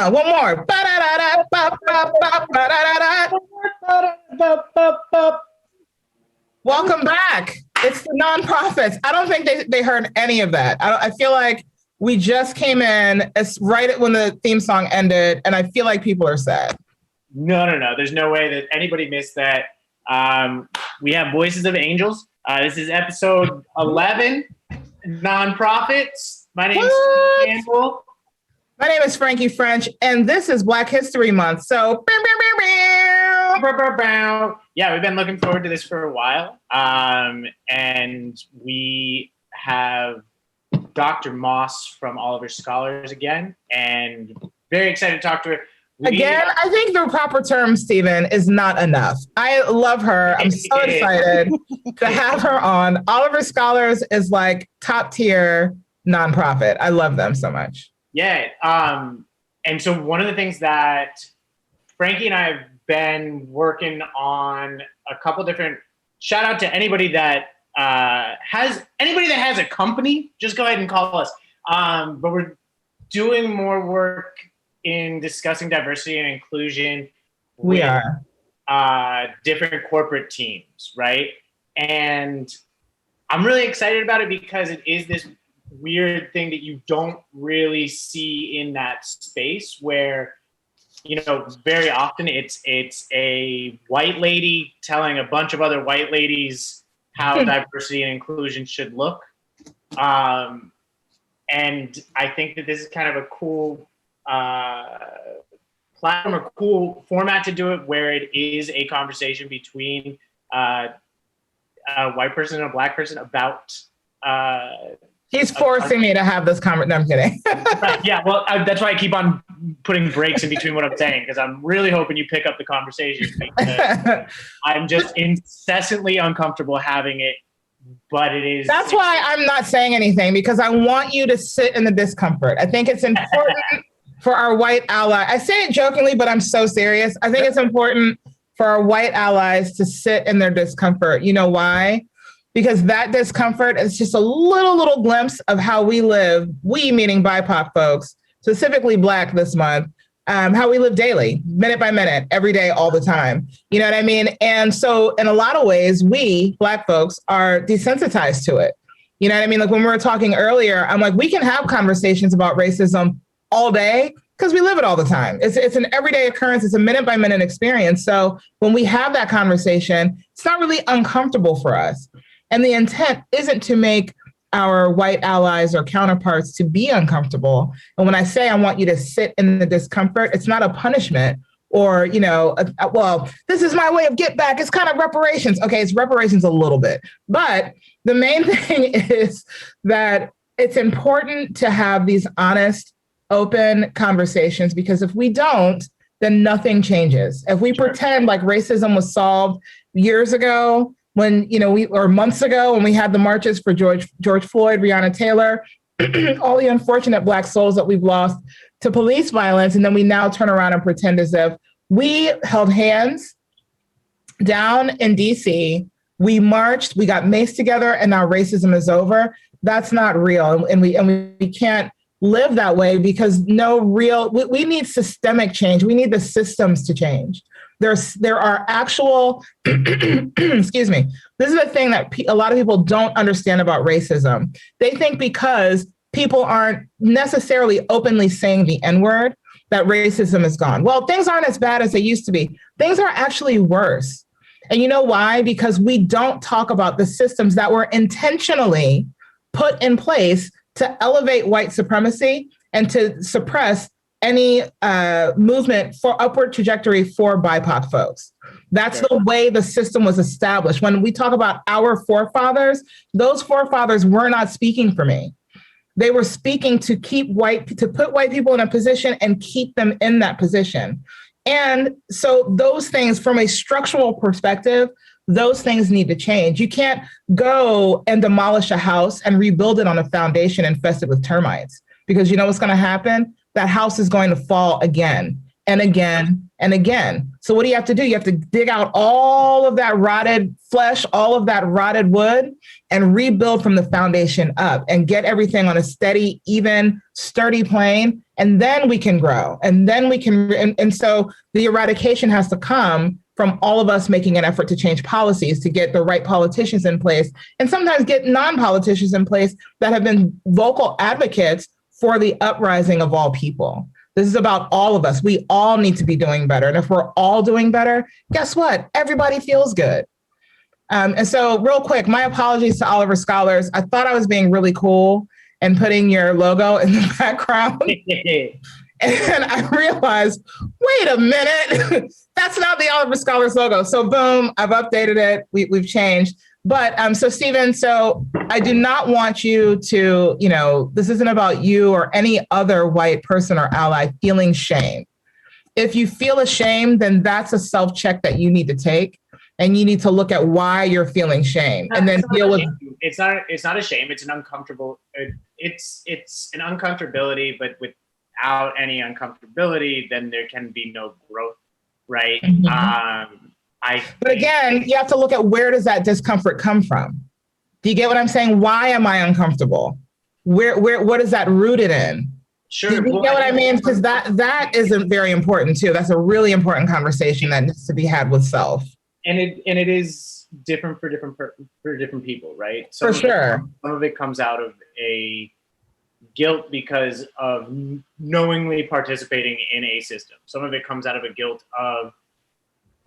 One more. Welcome back. It's the nonprofits. I don't think they heard any of that. I feel like we just came in. It's right when the theme song ended, and I feel like people are sad. No. There's no way that anybody missed that. We have Voices of Angels. This is episode 11, Nonprofits. My name is Campbell. My name is Franqi French, and this is Black History Month. So, yeah, we've been looking forward to this for a while. And we have Dr. Moss from Oliver Scholars again, and very excited to talk to her. I think the proper term, Stephen, is not enough. I love her. I'm so excited to have her on. Oliver Scholars is like top tier nonprofit. I love them so much. Yeah. And so one of the things that Franqi and I have been working on a couple different, shout out to anybody that has a company, just go ahead and call us. But we're doing more work in discussing diversity and inclusion. We are. Different corporate teams, right? And I'm really excited about it because it is this weird thing that you don't really see in that space where, very often it's a white lady telling a bunch of other white ladies how diversity and inclusion should look. And I think that this is kind of a cool platform, a cool format to do it, where it is a conversation between a white person and a Black person about He's forcing me to have this conversation. No, I'm kidding. Right, yeah, well, that's why I keep on putting breaks in between what I'm saying, because I'm really hoping you pick up the conversation. I'm just incessantly uncomfortable having it, but it is. That's why I'm not saying anything, because I want you to sit in the discomfort. I think it's important for our white ally. I say it jokingly, but I'm so serious. I think it's important for our white allies to sit in their discomfort. You know why? Because that discomfort is just a little glimpse of how we live, we meaning BIPOC folks, specifically Black this month, how we live daily, minute by minute, every day, all the time. You know what I mean? And so in a lot of ways, we Black folks are desensitized to it. You know what I mean? Like when we were talking earlier, I'm like, we can have conversations about racism all day because we live it all the time. It's an everyday occurrence. It's a minute by minute experience. So when we have that conversation, it's not really uncomfortable for us. And the intent isn't to make our white allies or counterparts to be uncomfortable. And when I say I want you to sit in the discomfort, it's not a punishment or, well, this is my way of get back. It's kind of reparations. Okay, it's reparations a little bit. But the main thing is that it's important to have these honest, open conversations, because if we don't, then nothing changes. If we pretend like racism was solved years ago, when, or months ago when we had the marches for George Floyd, Breonna Taylor, all the unfortunate Black souls that we've lost to police violence. And then we now turn around and pretend as if we held hands down in DC, we marched, we got maced together, and now racism is over. That's not real. And we can't live that way, because we need systemic change. We need the systems to change. There are actual, excuse me, this is the thing that a lot of people don't understand about racism. They think because people aren't necessarily openly saying the N-word, that racism is gone. Well, things aren't as bad as they used to be. Things are actually worse. And you know why? Because we don't talk about the systems that were intentionally put in place to elevate white supremacy and to suppress any movement for upward trajectory for BIPOC folks. That's the way the system was established. When we talk about our forefathers, those forefathers were not speaking for me. They were speaking to put white people in a position and keep them in that position. And so those things, from a structural perspective, those things need to change. You can't go and demolish a house and rebuild it on a foundation infested with termites, because you know what's going to happen? That house is going to fall again. and again and again. So what do you have to do? You have to dig out all of that rotted flesh, all of that rotted wood, and rebuild from the foundation up and get everything on a steady, even, sturdy plane. And then we can grow. And then we can, and so the eradication has to come from all of us making an effort to change policies, to get the right politicians in place, and sometimes get non-politicians in place that have been vocal advocates for the uprising of all people. This is about all of us. We all need to be doing better. And if we're all doing better, guess what? Everybody feels good. And so real quick, my apologies to Oliver Scholars. I thought I was being really cool and putting your logo in the background. And I realized, wait a minute, that's not the Oliver Scholars logo. So boom, I've updated it. We've changed. But so Stephen, so I do not want you to, this isn't about you or any other white person or ally feeling shame. If you feel ashamed, then that's a self-check that you need to take. And you need to look at why you're feeling shame and then deal with. It's not a shame. It's an uncomfortable. It's an uncomfortability, but without any uncomfortability, then there can be no growth, right? Mm-hmm. But again, you have to look at, where does that discomfort come from? Do you get what I'm saying? Why am I uncomfortable? What is that rooted in? Sure. Do you get what I mean? Because that isn't very important too. That's a really important conversation that needs to be had with self. And it is different for different people, right? For sure. Some of it comes out of a guilt because of knowingly participating in a system. Some of it comes out of a guilt of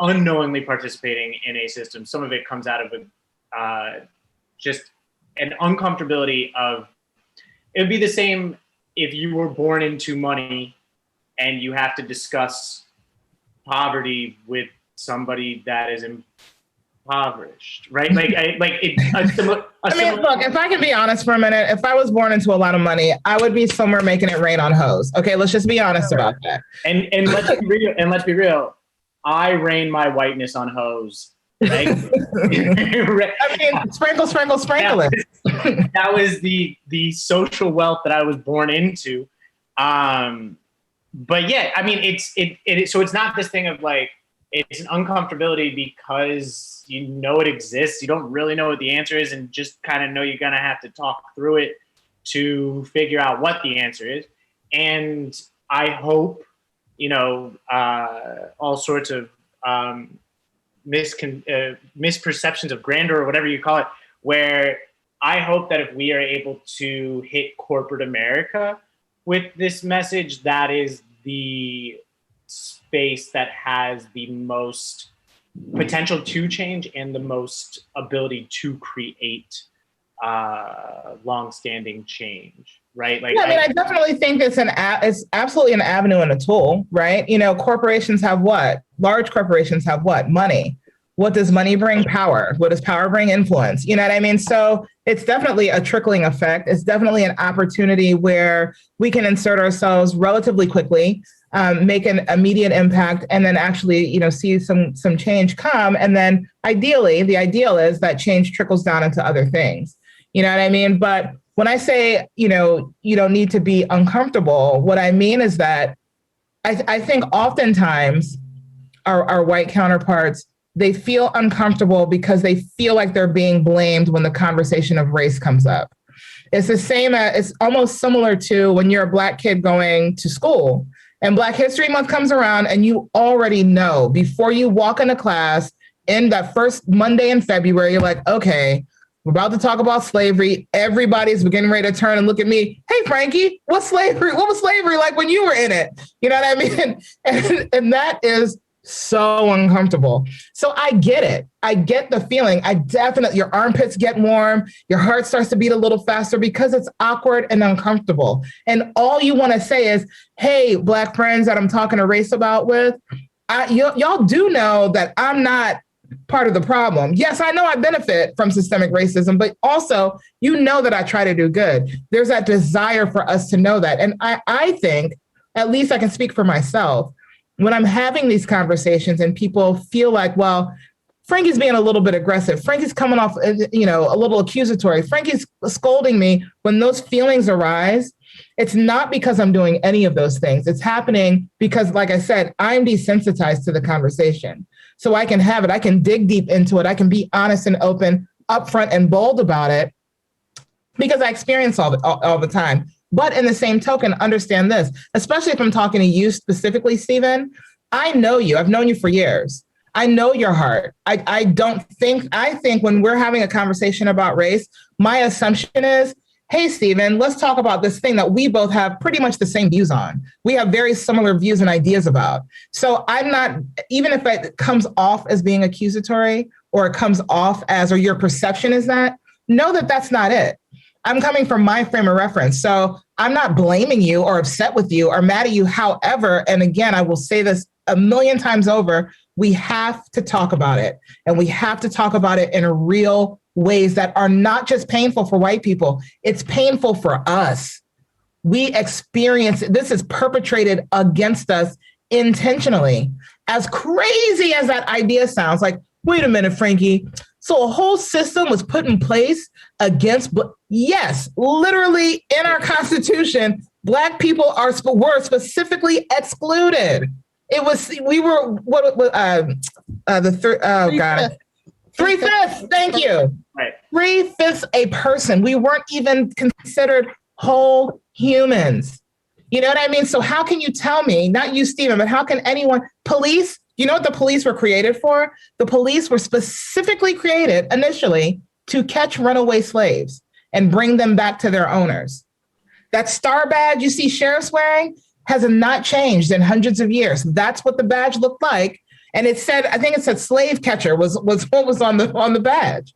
unknowingly participating in a system. Some of it comes out of just an uncomfortability of, it would be the same if you were born into money and you have to discuss poverty with somebody that is impoverished, right? Look, if I can be honest for a minute, if I was born into a lot of money, I would be somewhere making it rain on hoes. Okay, let's just be honest about that. And let's be real. I rain my whiteness on hoes. Right? I mean, sprinkle it. That was the social wealth that I was born into. But yeah, I mean, so it's not this thing of like, it's an uncomfortability because you know it exists. You don't really know what the answer is, and just kind of know you're gonna have to talk through it to figure out what the answer is. And I hope, all sorts of misperceptions of grandeur or whatever you call it, where I hope that if we are able to hit corporate America with this message, that is the space that has the most potential to change and the most ability to create long-standing change, right? Like, I definitely think it's absolutely an avenue and a tool, right? Corporations have what? Large corporations have what? Money. What does money bring? Power. What does power bring? Influence. You know what I mean? So it's definitely a trickling effect. It's definitely an opportunity where we can insert ourselves relatively quickly, make an immediate impact, and then actually, see some change come. And then ideally, the ideal is that change trickles down into other things. You know what I mean? But when I say, you don't need to be uncomfortable, what I mean is that I think oftentimes our white counterparts, they feel uncomfortable because they feel like they're being blamed when the conversation of race comes up. It's the same, it's almost similar to when you're a Black kid going to school and Black History Month comes around and you already know before you walk into class in that first Monday in February, you're like, okay, we're about to talk about slavery. Everybody's getting ready to turn and look at me. Hey, Franqi, what's slavery? What was slavery like when you were in it? You know what I mean? And that is so uncomfortable. So I get it. I get the feeling. Your armpits get warm. Your heart starts to beat a little faster because it's awkward and uncomfortable. And all you want to say is, hey, Black friends that I'm talking to race about with, y'all do know that I'm not part of the problem. Yes, I know I benefit from systemic racism, but also, that I try to do good. There's that desire for us to know that. And I think, at least I can speak for myself, when I'm having these conversations and people feel like, well, Franqi's being a little bit aggressive. Franqi's coming off, a little accusatory. Franqi's scolding me. When those feelings arise, It's not because I'm doing any of those things. It's happening because, like I said, I'm desensitized to the conversation. So I can have it. I can dig deep into it. I can be honest and open, upfront and bold about it because I experience all the time. But in the same token, understand this, especially if I'm talking to you specifically, Stephen, I know you. I've known you for years. I know your heart. I think when we're having a conversation about race, my assumption is, hey, Stephen, let's talk about this thing that we both have pretty much the same views on. We have very similar views and ideas about. So I'm not, even if it comes off as being accusatory or it comes off as, or your perception is that, know that that's not it. I'm coming from my frame of reference. So I'm not blaming you or upset with you or mad at you. However, and again, I will say this a million times over, we have to talk about it. And we have to talk about it in real ways that are not just painful for white people. It's painful for us. We experience, this is perpetrated against us intentionally. As crazy as that idea sounds, like, wait a minute, Franqi. So a whole system was put in place against, yes, literally in our Constitution, Black people were specifically excluded. It was, we were, three-fifths, thank you. Right. 3/5 a person. We weren't even considered whole humans. You know what I mean? So how can you tell me, not you, Stephen, but how can anyone, police, you know what the police were created for? The police were specifically created initially to catch runaway slaves and bring them back to their owners. That star badge you see sheriffs wearing has not changed in hundreds of years. That's what the badge looked like. And it said, I think it said slave catcher was what was on the badge.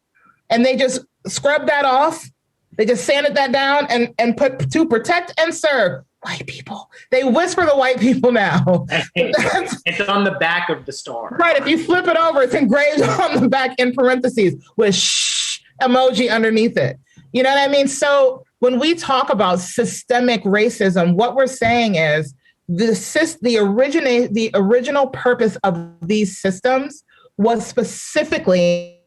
And they just scrubbed that off. They just sanded that down and put to protect and serve white people. They whisper the white people now. It's on the back of the star. Right. If you flip it over, it's engraved on the back in parentheses with shh emoji underneath it. You know what I mean? So when we talk about systemic racism, what we're saying is the original purpose of these systems was specifically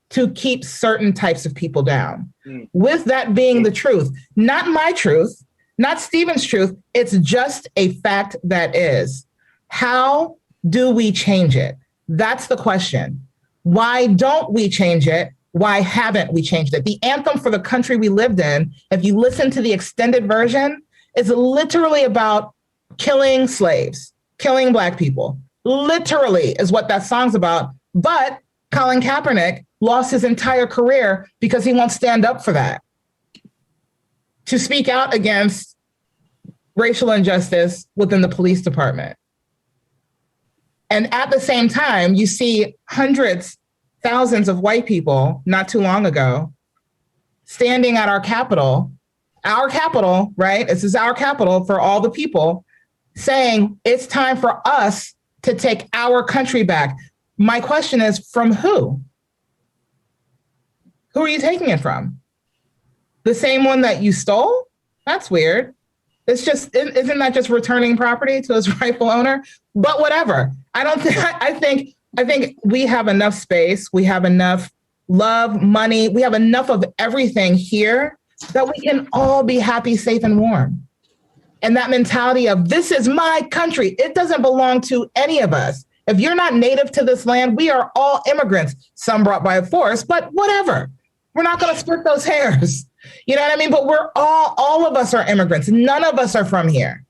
to keep certain types of people down. With that being the truth, not my truth, not Stephen's truth, it's just a fact that is. How do we change it? That's the question. Why don't we change it? Why haven't we changed it? The anthem for the country we lived in, if you listen to the extended version, is literally about killing slaves, killing Black people. Literally is what that song's about. But Colin Kaepernick lost his entire career because he won't stand up for that. To speak out against racial injustice within the police department. And at the same time, you see hundreds, thousands of white people not too long ago standing at our Capitol, right? This is our Capitol for all the people, saying it's time for us to take our country back. My question is, from who? Who are you taking it from? The same one that you stole? That's weird. It's just, isn't that just returning property to its rightful owner? But whatever. I think we have enough space. We have enough love, money. We have enough of everything here that we can all be happy, safe, and warm. And that mentality of this is my country. It doesn't belong to any of us. If you're not native to this land, we are all immigrants, some brought by force, but whatever. We're not going to split those hairs. You know what I mean? But we're all of us are immigrants. None of us are from here.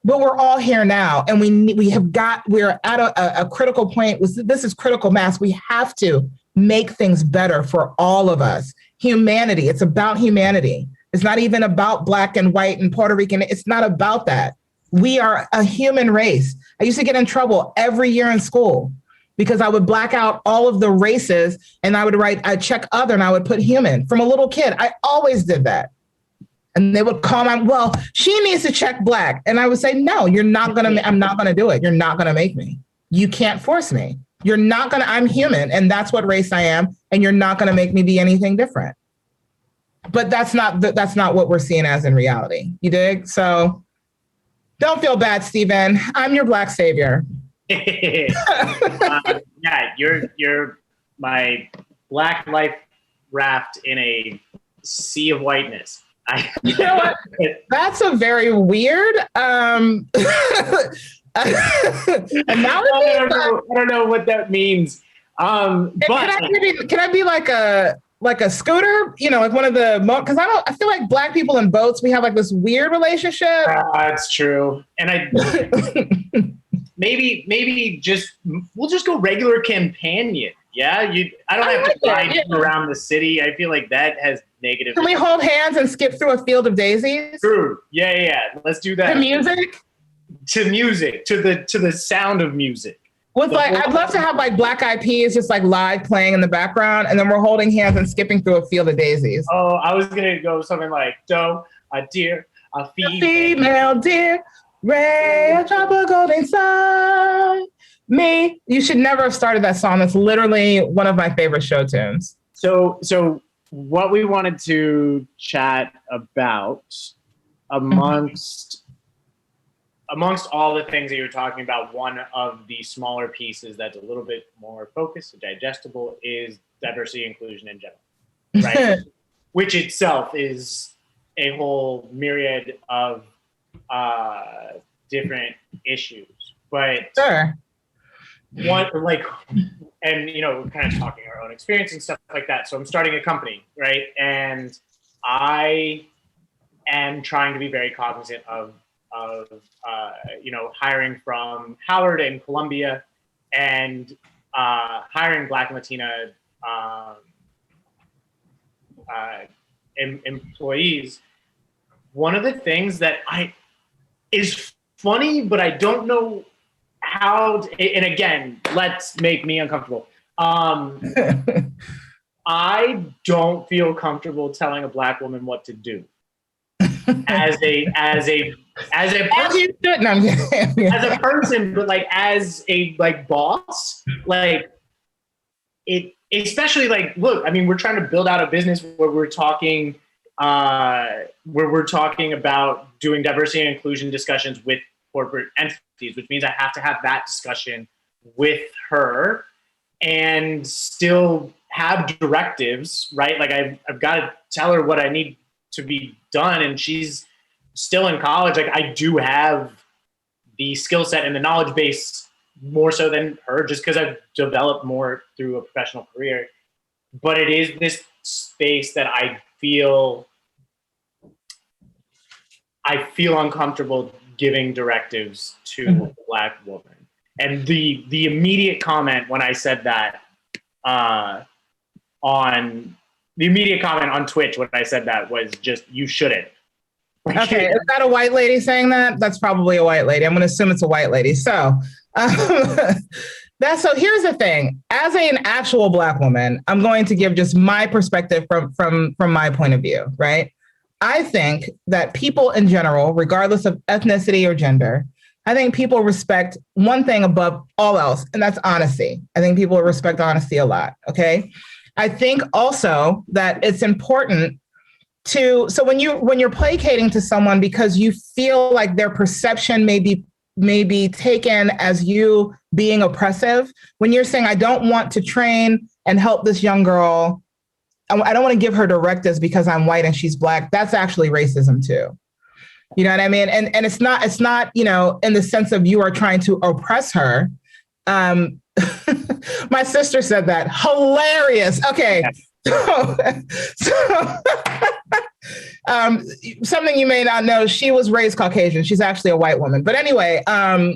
But we're all here now. And we're at a critical point. This is critical mass. We have to make things better for all of us. Humanity. It's about humanity. It's not even about Black and white and Puerto Rican. It's not about that. We are a human race. I used to get in trouble every year in school because I would black out all of the races and I'd check other and I would put human. From a little kid, I always did that. And they would call me, well, she needs to check Black. And I would say, no, I'm not going to do it. You're not going to make me. You can't force me. I'm human. And that's what race I am. And you're not going to make me be anything different. But that's not what we're seeing as in reality. You dig? So don't feel bad, Stephen. I'm your Black savior. Yeah, you're my Black life raft in a sea of whiteness. You know what? That's a very weird. And now I don't know what that means. But can I be like a scooter? You know, like one of the because I feel like Black people in boats, we have like this weird relationship. That's true, and maybe we'll just go regular companion. Yeah, I don't have to ride around the city. I feel like that has negative. Can we hold hands and skip through a field of daisies? True. Yeah. Let's do that. To music. To the sound of music. With I'd love to have like Black Eyed Peas just like live playing in the background, and then we're holding hands and skipping through a field of daisies. Oh, I was gonna go something like a deer, a female deer, ray, a drop of golden sun. Me, you should never have started that song. That's literally one of my favorite show tunes. So what we wanted to chat about amongst all the things that you're talking about, one of the smaller pieces that's a little bit more focused and digestible is diversity, inclusion in general, right? Which itself is a whole myriad of different issues. But sure. And we're kind of talking our own experience and stuff like that. So I'm starting a company, right? And I am trying to be very cognizant of hiring from Howard and Columbia, and hiring Black and Latina employees. One of the things that is funny, but I don't know how to, and again, let's make me uncomfortable. I don't feel comfortable telling a Black woman what to do. As a person, but like as a boss, like it, especially like, look, I mean, we're trying to build out a business where we're talking about doing diversity and inclusion discussions with corporate entities, which means I have to have that discussion with her and still have directives, right? Like I've got to tell her what I need to be done, and she's still in college. Like I do have the skill set and the knowledge base more so than her, just because I've developed more through a professional career. But it is this space that I feel uncomfortable giving directives to a Black woman. And the immediate comment when I said that on Twitch when I said that was just, you shouldn't. Okay, is that a white lady saying that? That's probably a white lady. I'm going to assume it's a white lady. So here's the thing. As an actual Black woman, I'm going to give just my perspective from my point of view, right? I think that people in general, regardless of ethnicity or gender, I think people respect one thing above all else, and that's honesty. I think people respect honesty a lot, okay? I think also that it's important so when you're placating to someone because you feel like their perception may be taken as you being oppressive, when you're saying, I don't want to train and help this young girl, I don't want to give her directives because I'm white and she's Black, that's actually racism too. You know what I mean? And it's not, in the sense of you are trying to oppress her. My sister said that. Hilarious. Okay. So something you may not know, she was raised Caucasian. She's actually a white woman. But anyway, but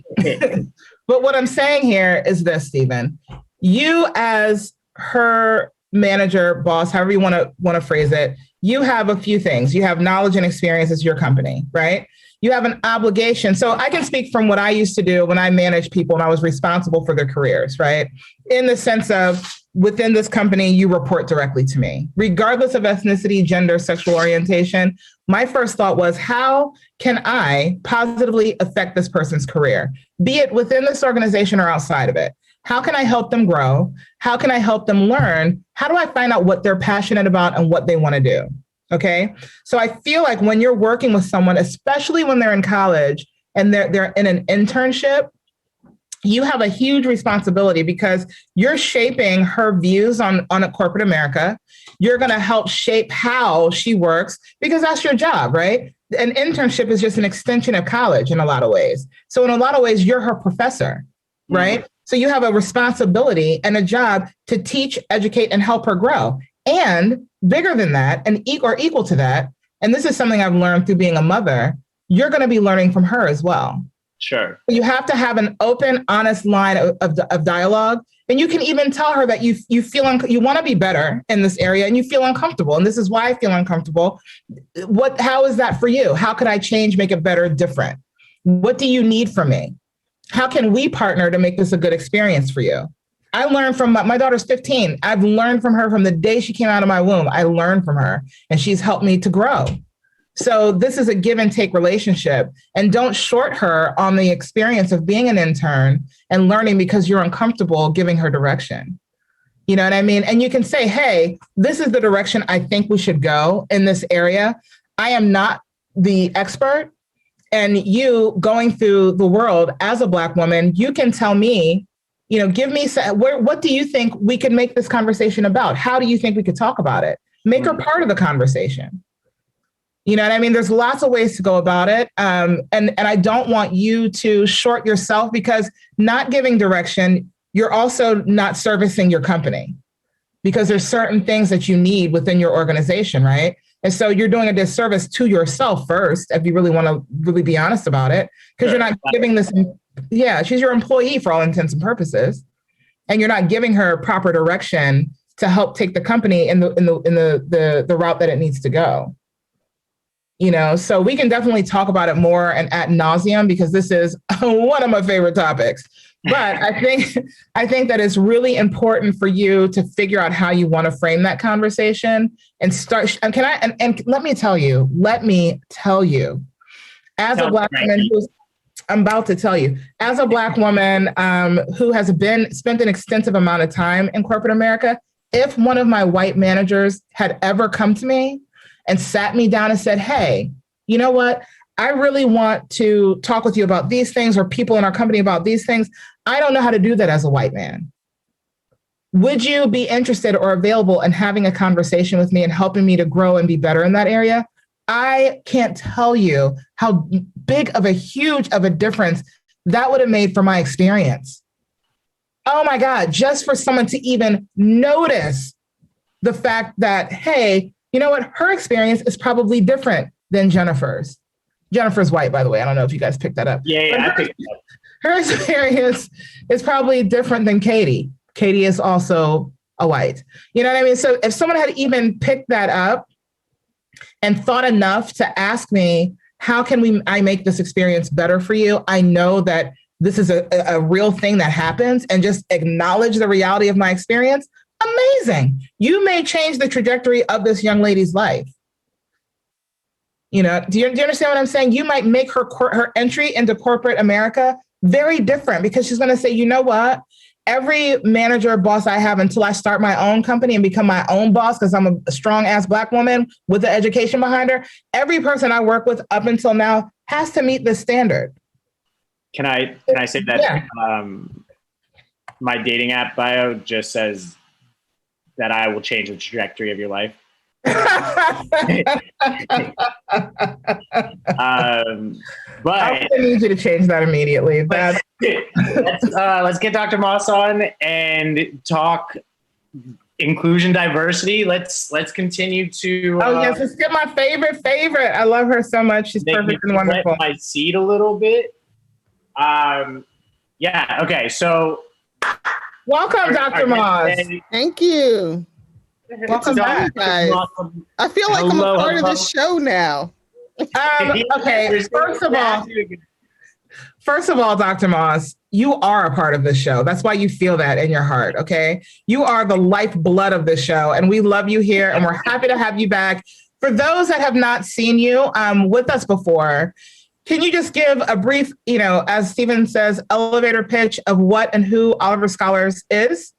what I'm saying here is this, Stephen. You as her manager, boss, however you want to phrase it, you have a few things. You have knowledge and experience as your company, right? You have an obligation. So I can speak from what I used to do when I managed people and I was responsible for their careers, right? In the sense of within this company, you report directly to me, regardless of ethnicity, gender, sexual orientation. My first thought was, how can I positively affect this person's career, be it within this organization or outside of it? How can I help them grow? How can I help them learn? How do I find out what they're passionate about and what they want to do? Okay. So I feel like when you're working with someone, especially when they're in college and they're in an internship, you have a huge responsibility because you're shaping her views on a corporate America. You're going to help shape how she works because that's your job, right? An internship is just an extension of college in a lot of ways. So in a lot of ways, you're her professor, right? Mm-hmm. So you have a responsibility and a job to teach, educate, and help her grow. And bigger than that, and equal to that, and this is something I've learned through being a mother, you're going to be learning from her as well. Sure. You have to have an open, honest line of dialogue. And you can even tell her that you feel you want to be better in this area and you feel uncomfortable. And this is why I feel uncomfortable. How is that for you? How could I change, make it better, different? What do you need from me? How can we partner to make this a good experience for you? I learned from my daughter's 15. I've learned from her from the day she came out of my womb. I learned from her and she's helped me to grow. So this is a give and take relationship, and don't short her on the experience of being an intern and learning because you're uncomfortable giving her direction. You know what I mean? And you can say, hey, this is the direction I think we should go in this area. I am not the expert, and you going through the world as a Black woman, you can tell me, give me, what do you think we could make this conversation about? How do you think we could talk about it? Make her part of the conversation. You know what I mean? There's lots of ways to go about it. And I don't want you to short yourself because not giving direction, you're also not servicing your company because there's certain things that you need within your organization, right? And so you're doing a disservice to yourself first, if you really want to really be honest about it, because you're not giving this. Yeah, she's your employee for all intents and purposes. And you're not giving her proper direction to help take the company in the route that it needs to go. So we can definitely talk about it more and ad nauseum because this is one of my favorite topics. But I think that it's really important for you to figure out how you want to frame that conversation and start. And let me tell you, as a Black woman I'm about to tell you, as a Black woman who has spent an extensive amount of time in corporate America, if one of my white managers had ever come to me and sat me down and said, hey, you know what? I really want to talk with you about these things or people in our company about these things. I don't know how to do that as a white man. Would you be interested or available in having a conversation with me and helping me to grow and be better in that area? I can't tell you how big of a difference that would have made for my experience. Oh my God, just for someone to even notice the fact that, hey, you know what? Her experience is probably different than Jennifer's. Jennifer's white, by the way. I don't know if you guys picked that up. Yeah, I picked it up. Her experience is probably different than Katie. Katie is also a white. You know what I mean? So if someone had even picked that up and thought enough to ask me, how can I make this experience better for you? I know that this is a real thing that happens, and just acknowledge the reality of my experience. Amazing. You may change the trajectory of this young lady's life. Do you understand what I'm saying? You might make her entry into corporate America very different because she's going to say, you know what? Every manager boss I have until I start my own company and become my own boss, because I'm a strong ass Black woman with the education behind her, every person I work with up until now has to meet this standard. Can I say that? Yeah. My dating app bio just says that I will change the trajectory of your life. But I need you to change that immediately. Let's get Dr. Moss on and talk inclusion, diversity. Let's continue to. Yes, let's get my favorite. I love her so much. She's perfect and wonderful. My seat a little bit. Yeah. Okay. So. Welcome, Dr. Moss. Thank you. Welcome back, guys. I feel like I'm a part of the show now. Okay, first of all, Dr. Moss, you are a part of this show. That's why you feel that in your heart, okay? You are the lifeblood of this show, and we love you here, and we're happy to have you back. For those that have not seen you with us before, can you just give a brief, as Stephen says, elevator pitch of what and who Oliver Scholars is?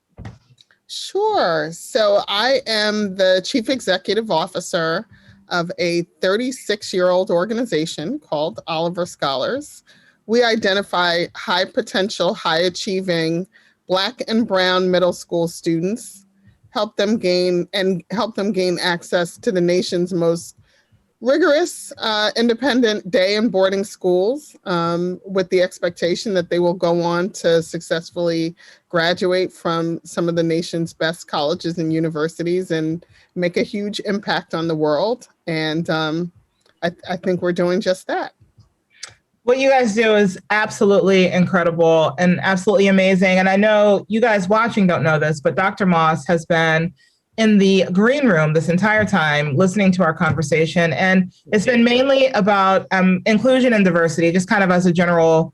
Sure. So I am the chief executive officer of a 36-year-old organization called Oliver Scholars. we identify high potential, high achieving Black and Brown middle school students, help them gain access to the nation's most rigorous independent day and boarding schools, with the expectation that they will go on to successfully graduate from some of the nation's best colleges and universities and make a huge impact on the world. And I think we're doing just that. What you guys do is absolutely incredible and absolutely amazing. And I know you guys watching don't know this, but Dr. Moss has been in the green room this entire time listening to our conversation. And it's been mainly about inclusion and diversity, just kind of as a general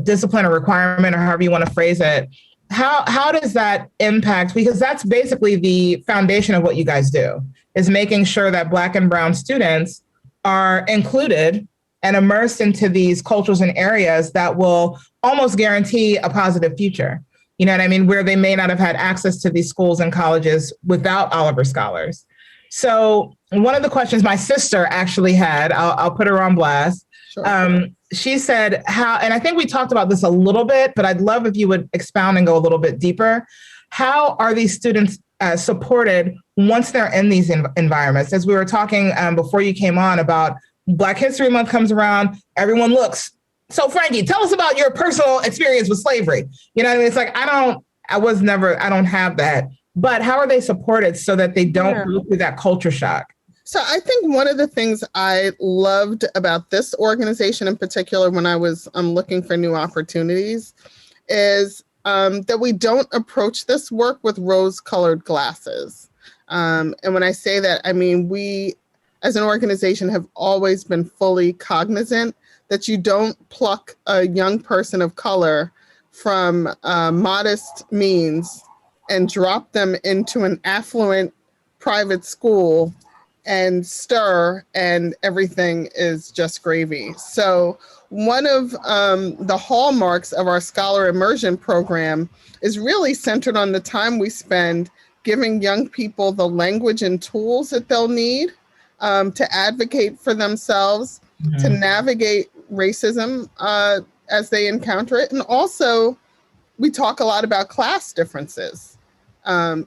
discipline or requirement, or however you want to phrase it. How does that impact? Because that's basically the foundation of what you guys do, is making sure that Black and Brown students are included and immersed into these cultures and areas that will almost guarantee a positive future. You know what I mean? Where they may not have had access to these schools and colleges without Oliver Scholars. So one of the questions my sister actually had, I'll put her on blast. Sure. She said how, and I think we talked about this a little bit, but I'd love if you would expound and go a little bit deeper. How are these students supported once they're in these environments? As we were talking before you came on about Black History Month comes around, everyone looks. So Franqi, tell us about your personal experience with slavery. You know what I mean? It's like, I don't have that, but how are they supported so that they don't go through that culture shock? So I think one of the things I loved about this organization in particular, when I was looking for new opportunities, is that we don't approach this work with rose-colored glasses. And when I say that, I mean, we as an organization have always been fully cognizant that you don't pluck a young person of color from modest means and drop them into an affluent private school and stir and everything is just gravy. So one of the hallmarks of our Scholar Immersion program is really centered on the time we spend giving young people the language and tools that they'll need to advocate for themselves, to navigate racism as they encounter it. And also, we talk a lot about class differences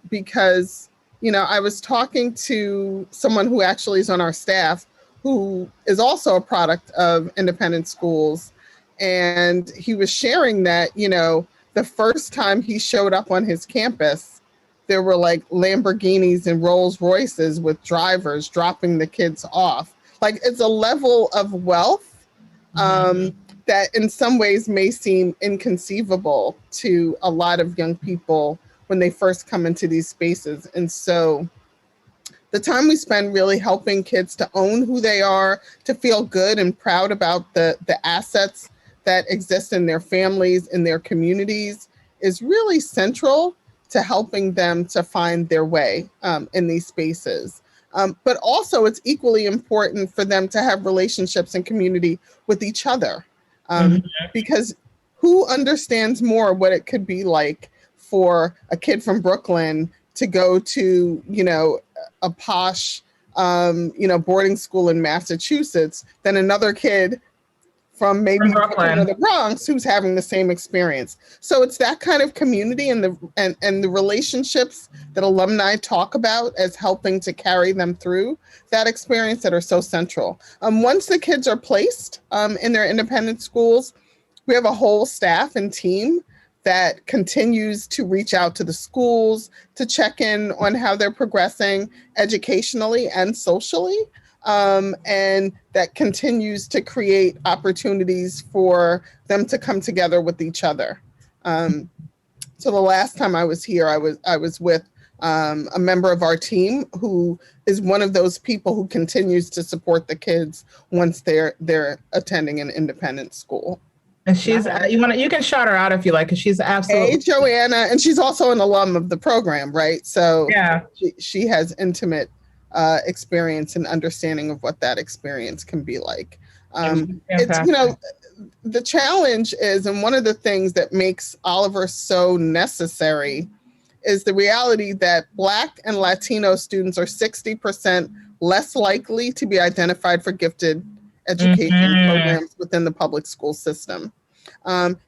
because, you know, I was talking to someone who actually is on our staff who is also a product of independent schools. And he was sharing that, you know, the first time he showed up on his campus, there were like Lamborghinis and Rolls Royces with drivers dropping the kids off. Like, it's a level of wealth that in some ways may seem inconceivable to a lot of young people when they first come into these spaces. And so the time we spend really helping kids to own who they are, to feel good and proud about the assets that exist in their families, in their communities, is really central to helping them to find their way in these spaces. But also it's equally important for them to have relationships and community with each other. Because who understands more what it could be like for a kid from Brooklyn to go to, you know, a posh, boarding school in Massachusetts than another kid from maybe Brooklyn or the Bronx who's having the same experience. So it's that kind of community and the relationships that alumni talk about as helping to carry them through that experience that are so central. Once the kids are placed in their independent schools, we have a whole staff and team that continues to reach out to the schools to check in on how they're progressing educationally and socially. And that continues to create opportunities for them to come together with each other. So the last time I was here, I was with a member of our team who is one of those people who continues to support the kids once they're attending an independent school. And she's you can shout her out if you like, because she's absolutely. Hey, Joanna, and she's also an alum of the program, right? So yeah, she has intimate experience and understanding of what that experience can be like. It's, you know, the challenge is, and one of the things that makes Oliver so necessary is the reality that Black and Latino students are 60% less likely to be identified for gifted education programs within the public school system.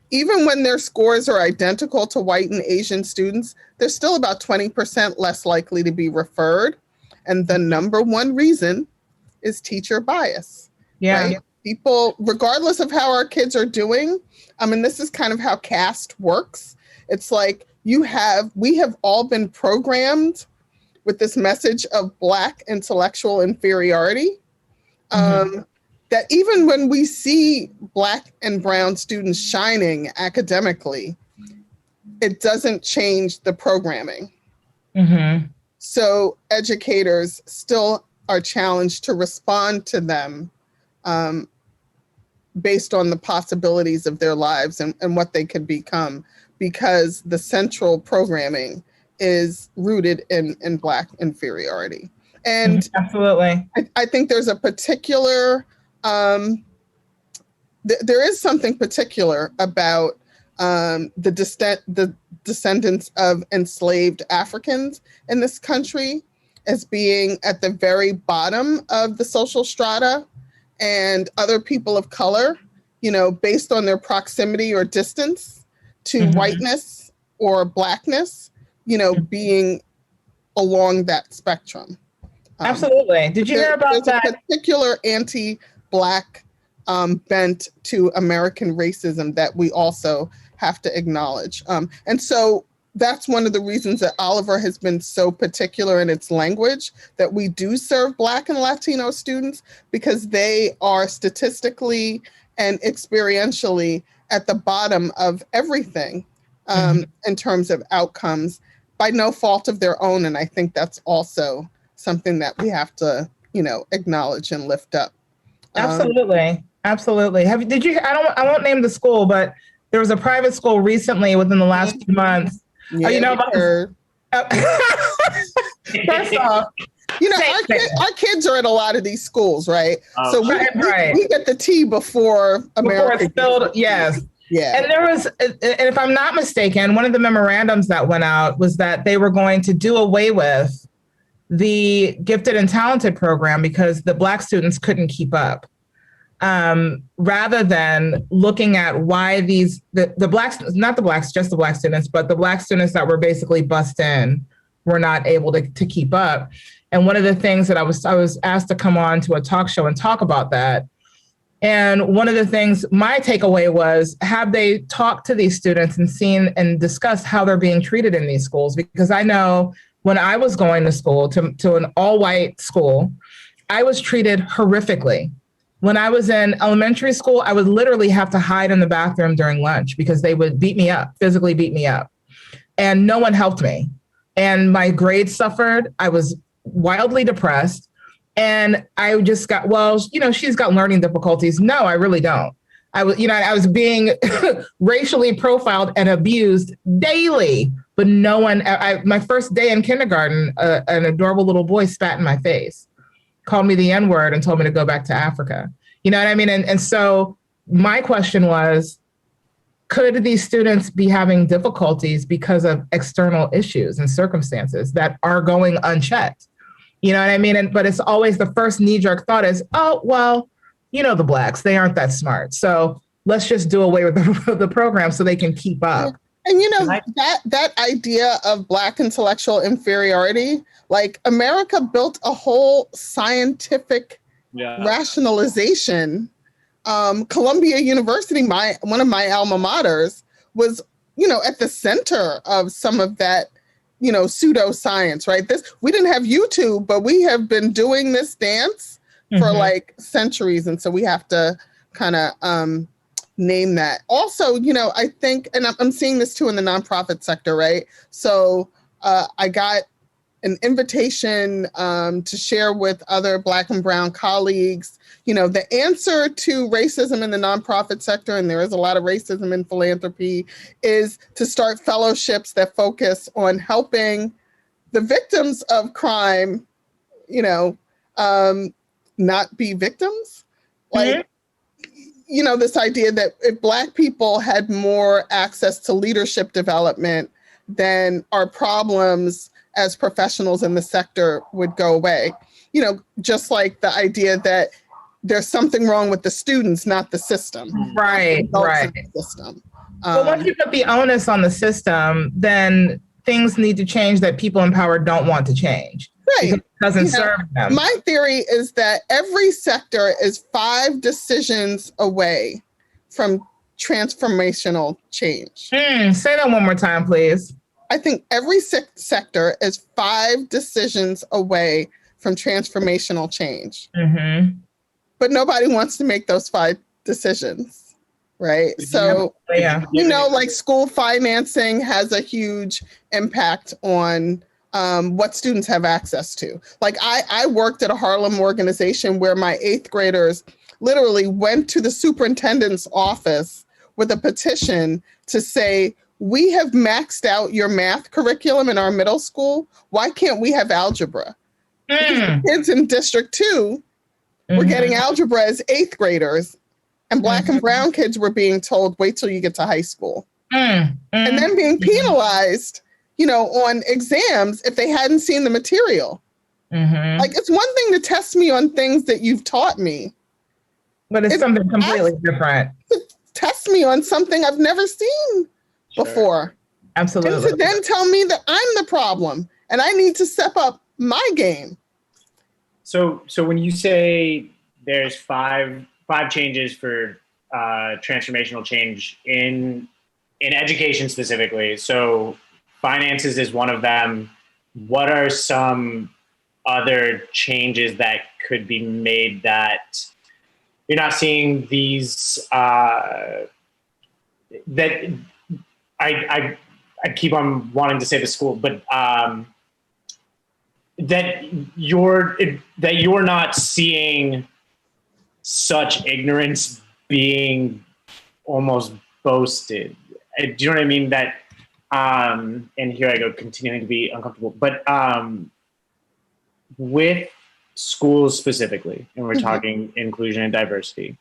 Even when their scores are identical to white and Asian students, they're still about 20% less likely to be referred. And the number one reason is teacher bias. Yeah. Right? People, regardless of how our kids are doing, this is kind of how caste works. It's like we have all been programmed with this message of Black intellectual inferiority. That even when we see Black and brown students shining academically, it doesn't change the programming. So educators still are challenged to respond to them based on the possibilities of their lives and what they could become, because the central programming is rooted in Black inferiority. And absolutely, I think there's a particular, there is something particular about the descendants of enslaved Africans in this country as being at the very bottom of the social strata, and other people of color, based on their proximity or distance to whiteness or Blackness, being along that spectrum. Absolutely. Did you hear about that? There's a particular anti-Black bent to American racism that we also have to acknowledge. And so that's one of the reasons that Oliver has been so particular in its language, that we do serve Black and Latino students, because they are statistically and experientially at the bottom of everything in terms of outcomes by no fault of their own. And I think that's also something that we have to, acknowledge and lift up. Absolutely. Absolutely. I won't name the school, but there was a private school recently within the last few months. Yeah, about this? First off, our kids are at a lot of these schools, right? So we get the tea before America. Before it's spilled, yes. Yeah. And and if I'm not mistaken, one of the memorandums that went out was that they were going to do away with the gifted and talented program because the Black students couldn't keep up. Rather than looking at why the Blacks, not the Blacks, just the Black students, but the Black students that were basically bussed in were not able to keep up. And one of the things that I was asked to come on to a talk show and talk about that. And one of the things, my takeaway was, have they talked to these students and seen and discussed how they're being treated in these schools? Because I know when I was going to school, to an all-white school, I was treated horrifically. When I was in elementary school, I would literally have to hide in the bathroom during lunch because they would beat me up, physically beat me up. And no one helped me. And my grades suffered. I was wildly depressed. And I just got, she's got learning difficulties. No, I really don't. I was being racially profiled and abused daily, but no one, my first day in kindergarten, an adorable little boy spat in my face, called me the N-word and told me to go back to Africa. You know what I mean? And so my question was, could these students be having difficulties because of external issues and circumstances that are going unchecked? You know what I mean? But it's always the first knee-jerk thought is, the Blacks, they aren't that smart. So let's just do away with the program so they can keep up. And that idea of Black intellectual inferiority, like America built a whole scientific rationalization. Columbia University, one of my alma maters, was, at the center of some of that, pseudoscience, right? We didn't have YouTube, but we have been doing this dance for like centuries. And so we have to kind of name that. Also, I think, and I'm seeing this too in the nonprofit sector, right? So I got an invitation to share with other Black and brown colleagues, the answer to racism in the nonprofit sector, and there is a lot of racism in philanthropy, is to start fellowships that focus on helping the victims of crime, not be victims. Like, this idea that if Black people had more access to leadership development, then our problems as professionals in the sector would go away. Just like the idea that there's something wrong with the students, not the system. Right, right. The system. But once you put the onus on the system, then things need to change that people in power don't want to change. Right. Because it doesn't serve them. My theory is that every sector is 5 decisions away from transformational change. Say that one more time, please. I think every sector is 5 decisions away from transformational change. Mm-hmm. But nobody wants to make those 5 decisions, right? So, like school financing has a huge impact on what students have access to. Like I worked at a Harlem organization where my 8th graders literally went to the superintendent's office with a petition to say, we have maxed out your math curriculum in our middle school. Why can't we have algebra? Because the kids in District 2 were getting algebra as 8th graders, and Black and brown kids were being told, wait till you get to high school. And then being penalized, on exams if they hadn't seen the material. Like, it's one thing to test me on things that you've taught me. But it's something completely different. Test me on something I've never seen before. Absolutely. And to then tell me that I'm the problem and I need to step up my game. So when you say there's five changes for transformational change in education specifically, so finances is one of them. What are some other changes that could be made that you're not seeing these that I keep on wanting to say the school, but that you're not seeing such ignorance being almost boasted. Do you know what I mean? That and here I go, continuing to be uncomfortable. But with schools specifically, and we're talking inclusion and diversity,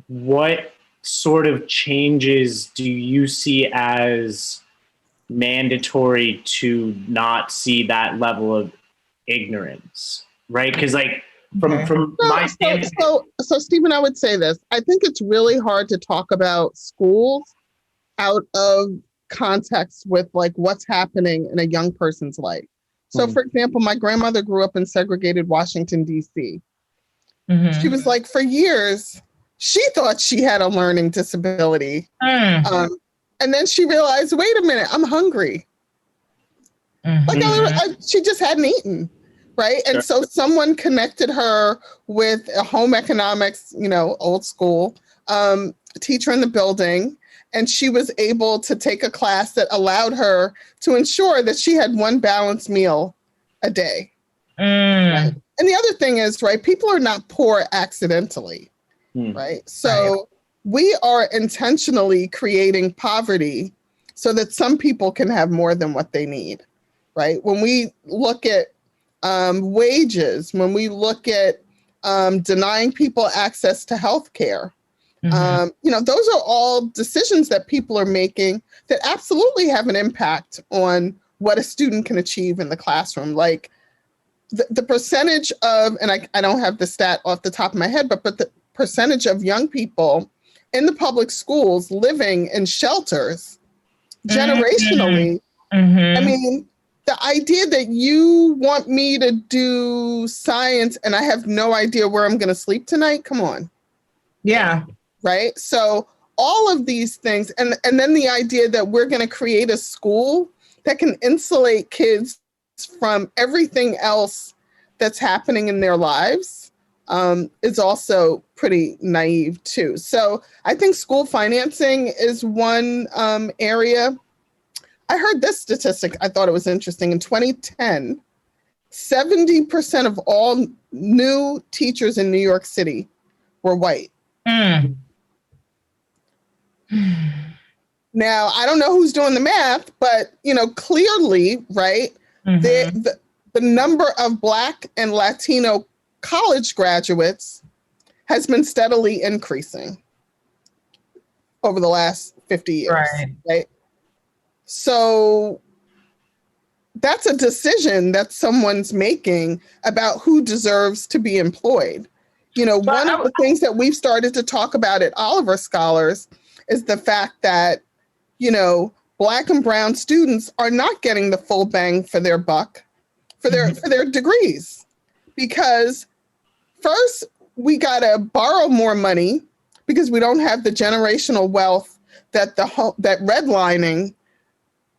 what sort of changes do you see as mandatory to not see that level of ignorance, right? Because like from my standpoint, so Stephen, I would say this. I think it's really hard to talk about schools out of context with like what's happening in a young person's life. So for example, my grandmother grew up in segregated Washington, D.C. She was like, for years, she thought she had a learning disability. And then she realized, wait a minute, I'm hungry. Like she just hadn't eaten, right? And so someone connected her with a home economics, old school teacher in the building. And she was able to take a class that allowed her to ensure that she had one balanced meal a day. Right? And the other thing is, right, people are not poor accidentally, right? So we are intentionally creating poverty so that some people can have more than what they need, right? When we look at wages, when we look at denying people access to health care, those are all decisions that people are making that absolutely have an impact on what a student can achieve in the classroom. Like the percentage of, and I don't have the stat off the top of my head, but the percentage of young people in the public schools living in shelters generationally. I mean, the idea that you want me to do science and I have no idea where I'm going to sleep tonight, come on. Yeah. Right? So all of these things, and then the idea that we're going to create a school that can insulate kids from everything else that's happening in their lives is also pretty naive too. So I think school financing is one area. I heard this statistic. I thought it was interesting. In 2010, 70% of all new teachers in New York City were white. Now, I don't know who's doing the math, but, clearly, right, the number of Black and Latino college graduates has been steadily increasing over the last 50 years, right? So that's a decision that someone's making about who deserves to be employed. You know, one of the things that we've started to talk about at Oliver Scholars is the fact that, you know, Black and brown students are not getting the full bang for their buck for their degrees, because first we got to borrow more money because we don't have the generational wealth that that redlining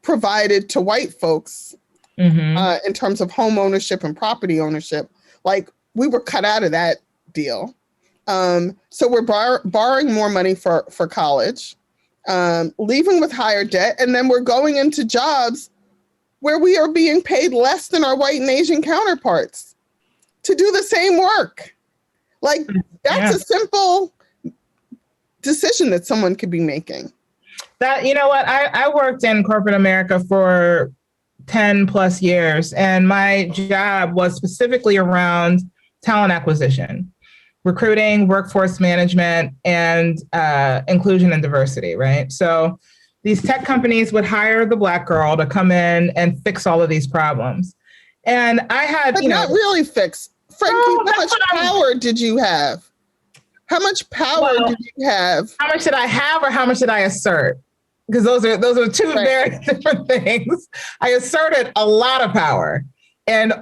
provided to white folks in terms of home ownership and property ownership. Like, we were cut out of that deal. So we're borrowing more money for college, leaving with higher debt, and then we're going into jobs where we are being paid less than our white and Asian counterparts to do the same work. Like, that's a simple decision that someone could be making. That, you know what, I worked in corporate America for 10 plus years, and my job was specifically around talent acquisition, recruiting, workforce management, and inclusion and diversity, right? So these tech companies would hire the Black girl to come in and fix all of these problems. And I had, but not really fix. Franqi, how much power did you have? How much power did you have? How much did I have, or how much did I assert? Because those are two very different things. I asserted a lot of power, and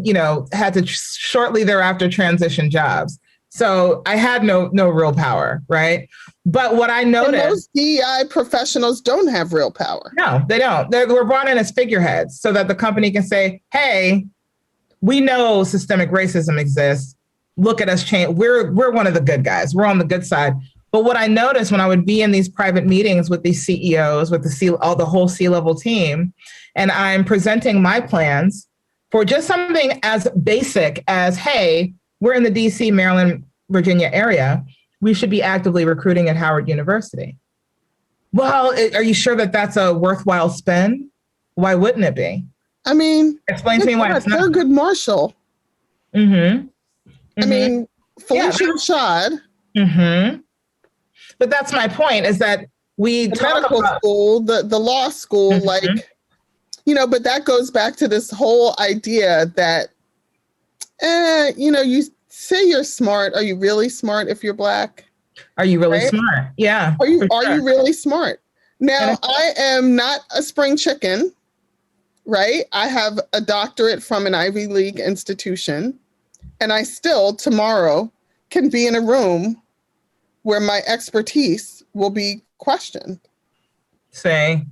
you know, had to shortly thereafter transition jobs. So I had no real power, right? But what I noticed, and those DEI professionals don't have real power. No, they don't. We're brought in as figureheads so that the company can say, "Hey, we know systemic racism exists. Look at us change. We're one of the good guys. We're on the good side." But what I noticed when I would be in these private meetings with these CEOs, with the whole C-level team, and I'm presenting my plans for just something as basic as, hey, we're in the DC, Maryland, Virginia area. We should be actively recruiting at Howard University. Well, are you sure that that's a worthwhile spend? Why wouldn't it be? I mean, explain to me why it's not. Thurgood Marshall. I mean, Felicia Rashad. But that's my point, is that the medical school, the law school, like, you know, but that goes back to this whole idea that, you know, you say you're smart. Are you really smart if you're Black? Are you really smart? Yeah. Are you really smart? Now, I am not a spring chicken, right? I have a doctorate from an Ivy League institution, and I still tomorrow can be in a room where my expertise will be questioned. Say.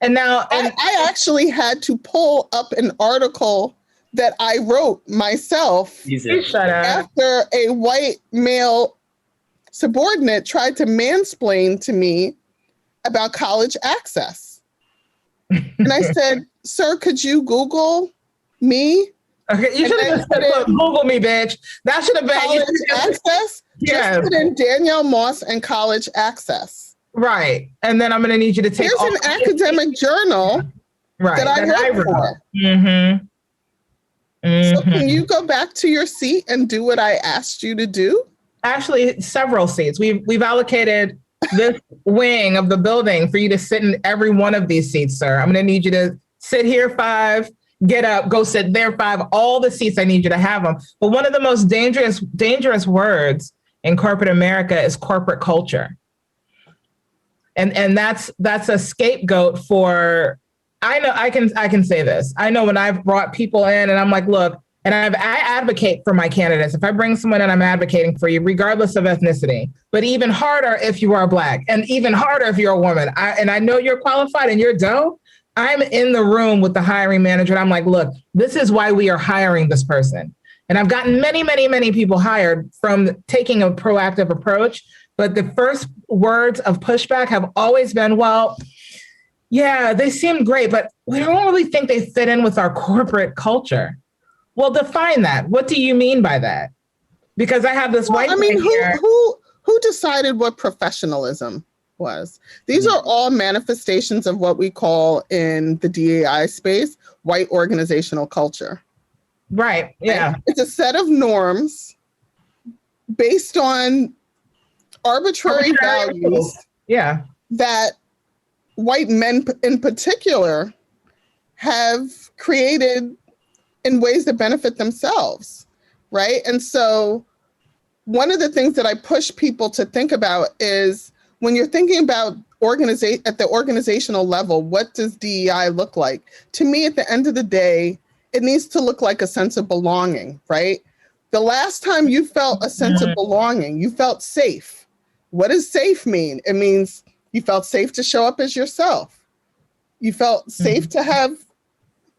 And now I actually had to pull up an article that I wrote myself after a white male subordinate tried to mansplain to me about college access. And I said, "Sir, could you Google me?" Okay, you should have said, "Google me, bitch." That should have been college access. Just put in Danielle Moss and college access. Right. And then I'm going to need you to take. Here's an academic journal that I wrote for. So can you go back to your seat and do what I asked you to do? Actually, several seats. We've allocated this wing of the building for you to sit in every one of these seats, sir. I'm going to need you to sit here 5, get up, go sit there 5, all the seats. I need you to have them. But one of the most dangerous words in corporate America is corporate culture. And that's a scapegoat for, I know I can say this. I know when I've brought people in and I'm like, look, and I advocate for my candidates. If I bring someone in, I'm advocating for you, regardless of ethnicity, but even harder if you are Black, and even harder if you're a woman. I know you're qualified and you're dope. I'm in the room with the hiring manager and I'm like, look, this is why we are hiring this person. And I've gotten many, many, many people hired from taking a proactive approach. But the first words of pushback have always been, well, yeah, they seem great, but we don't really think they fit in with our corporate culture. Well, define that. What do you mean by that? Because I have this white. I mean, who decided what professionalism was? These are all manifestations of what we call in the DEI space, white organizational culture. Right. Yeah. Right? It's a set of norms based on arbitrary values. Yeah. That white men in particular have created in ways that benefit themselves, right? And so one of the things that I push people to think about is when you're thinking about at the organizational level, what does DEI look like? To me, at the end of the day, it needs to look like a sense of belonging, right? The last time you felt a sense of belonging, you felt safe. What does safe mean? It means you felt safe to show up as yourself. You felt safe to have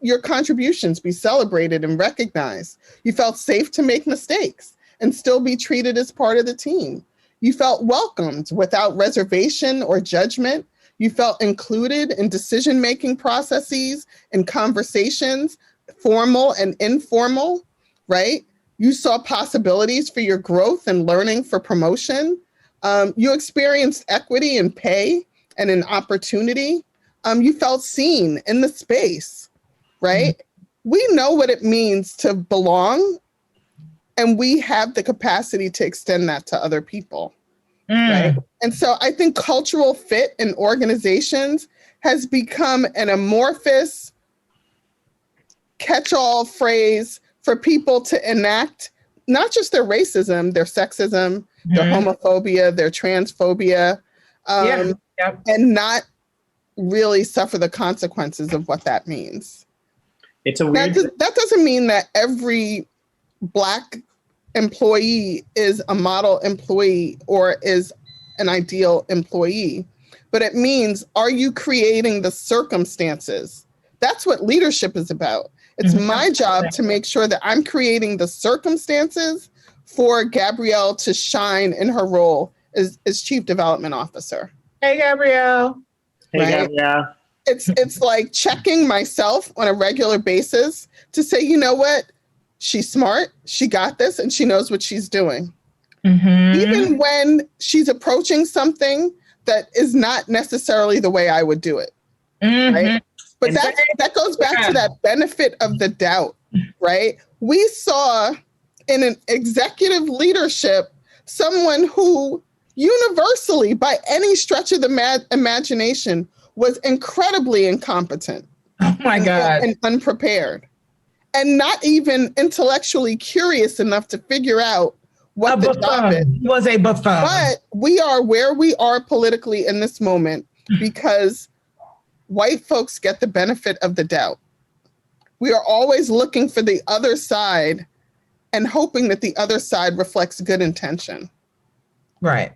your contributions be celebrated and recognized. You felt safe to make mistakes and still be treated as part of the team. You felt welcomed without reservation or judgment. You felt included in decision-making processes and conversations, formal and informal, right? You saw possibilities for your growth and learning for promotion. You experienced equity in pay and in opportunity. You felt seen in the space, right? We know what it means to belong, and we have the capacity to extend that to other people, right? And so I think cultural fit in organizations has become an amorphous catch-all phrase for people to enact not just their racism, their sexism, their homophobia, their transphobia, and not really suffer the consequences of what that means. It's a weird... That doesn't mean that every Black employee is a model employee or is an ideal employee, but it means, are you creating the circumstances? That's what leadership is about. It's my job to make sure that I'm creating the circumstances for Gabrielle to shine in her role as Chief Development Officer. Hey, Gabrielle. Hey, right? Gabrielle. It's like checking myself on a regular basis to say, you know what? She's smart, she got this, and she knows what she's doing. Even when she's approaching something that is not necessarily the way I would do it, right? But that goes back to that benefit of the doubt, right? We saw in an executive leadership someone who universally, by any stretch of the imagination, was incredibly incompetent. Oh my God. And unprepared. And not even intellectually curious enough to figure out what the job is. He was a buffoon. But we are where we are politically in this moment because white folks get the benefit of the doubt. We are always looking for the other side and hoping that the other side reflects good intention. Right.